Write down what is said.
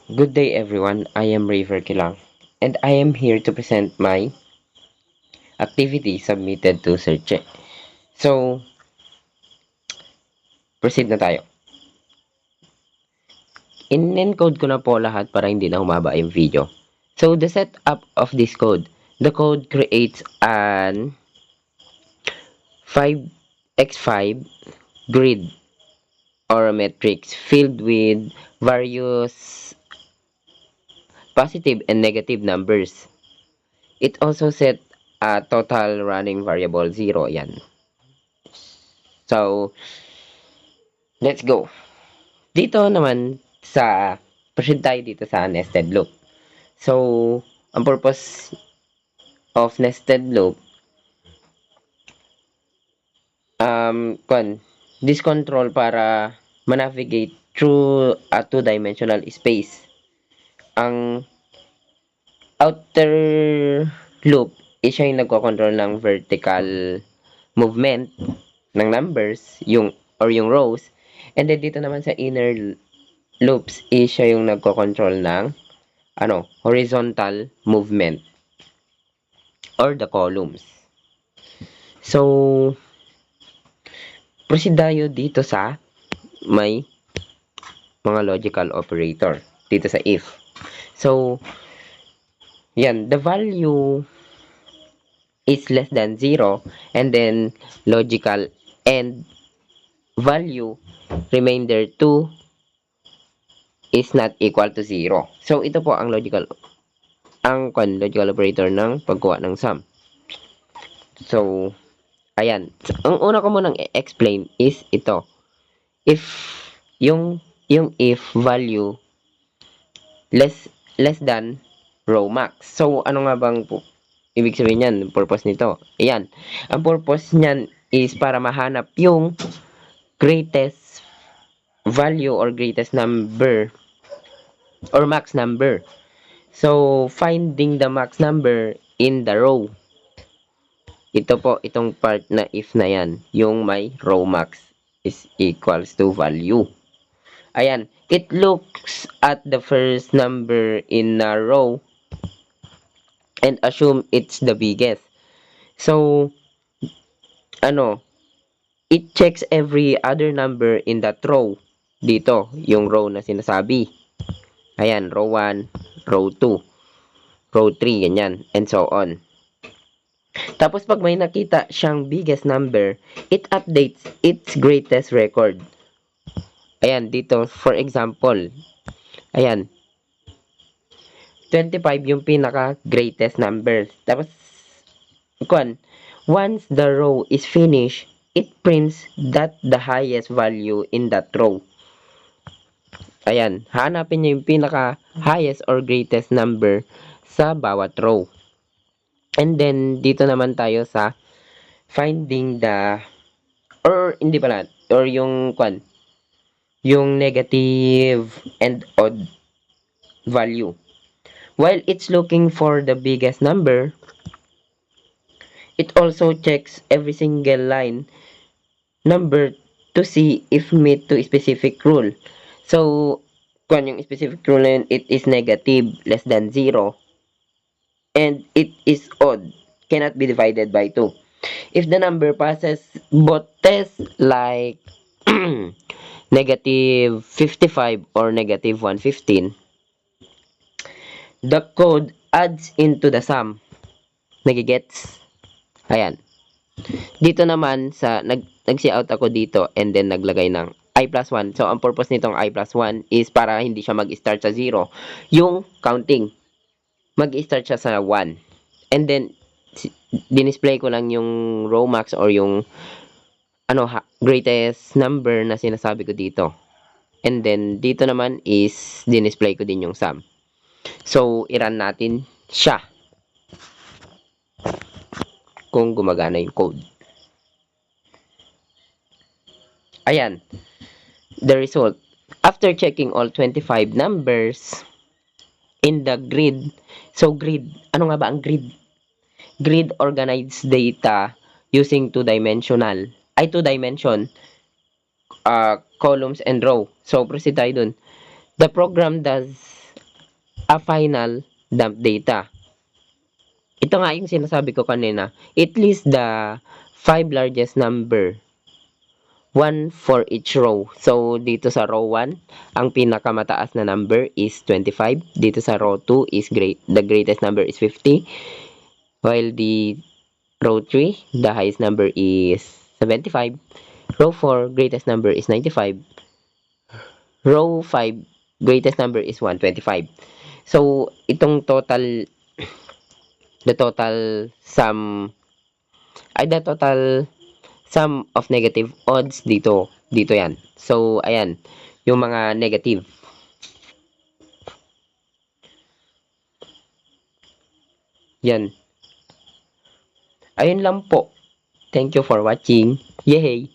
Good day everyone, I am River Kilang and I am here to present my activity submitted to Search. So, proceed na tayo. In-encode ko na po lahat para hindi na humaba yung video. So, the setup of this code. The code creates an 5x5 grid or a matrix filled with various positive and negative numbers. It also set a total running variable 0. Yan. So, let's go. Dito naman proceed tayo dito sa nested loop. So, ang purpose of nested loop, this control para manavigate through a two-dimensional space. Ang outer loop is siya yung nagko-control ng vertical movement ng numbers, yung rows. And then dito naman sa inner loops is siya yung nagko-control ng horizontal movement or the columns. So, proceed tayo dito sa may mga logical operator dito sa if. So, yan, the value is less than 0 and then logical and value remainder 2 is not equal to 0. So, ito po ang logical operator ng pagkuha ng sum. So, ayan. Ang una ko munang explain is ito. If yung if value less than row max. So, ano nga bang ibig sabihin niyan? Purpose nito. Ayan. Ang purpose niyan is para mahanap yung greatest value or greatest number or max number. So, finding the max number in the row. Ito po, itong part na if na yan, yung may row max is equals to value. Ayan, it looks at the first number in a row and assume it's the biggest. So, it checks every other number in that row. Dito, yung row na sinasabi. Ayan, row 1, row 2, row 3, ganyan, and so on. Tapos pag may nakita siyang biggest number, it updates its greatest record. Ayan, dito, for example, ayan, 25 yung pinaka-greatest number. Tapos, once the row is finished, it prints that the highest value in that row. Ayan, hanapin niya yung pinaka-highest or greatest number sa bawat row. And then, dito naman tayo sa finding the, or hindi pala, or yung negative and odd value. While it's looking for the biggest number, it also checks every single line number to see if meet to a specific rule. So, yung specific rule na it is negative, less than 0, and it is odd, cannot be divided by 2. If the number passes both tests like negative 55 or negative 115, the code adds into the sum. Nagigets? Ayan. Dito naman sa nag-see-out ako dito and then naglagay ng I plus 1. So, ang purpose nitong I plus 1 is para hindi siya mag-start sa 0. Yung counting, mag-start siya sa 1. And then, dinisplay ko lang yung row max or yung greatest number na sinasabi ko dito. And then, dito naman is dinisplay ko din yung sum. So, i-run natin siya kung gumagana yung code. Ayan. The result. After checking all 25 numbers in the grid. So, grid. Ano nga ba ang grid? Grid organizes data using two-dimension columns and row. So, proceed tayo dun. The program does a final dump data. Ito nga yung sinasabi ko kanina. It lists the 5 largest number, one for each row. So, dito sa row 1, ang pinakamataas na number is 25. Dito sa row 2 is the greatest number is 50. While the row 3, the highest number is 75. Row 4, greatest number is 95. Row 5, greatest number is 125. So, itong total, the total sum, the total sum of negative odds dito yan. So, ayan, yung mga negative. Yan. Ayun lang po. Thank you for watching. Yay!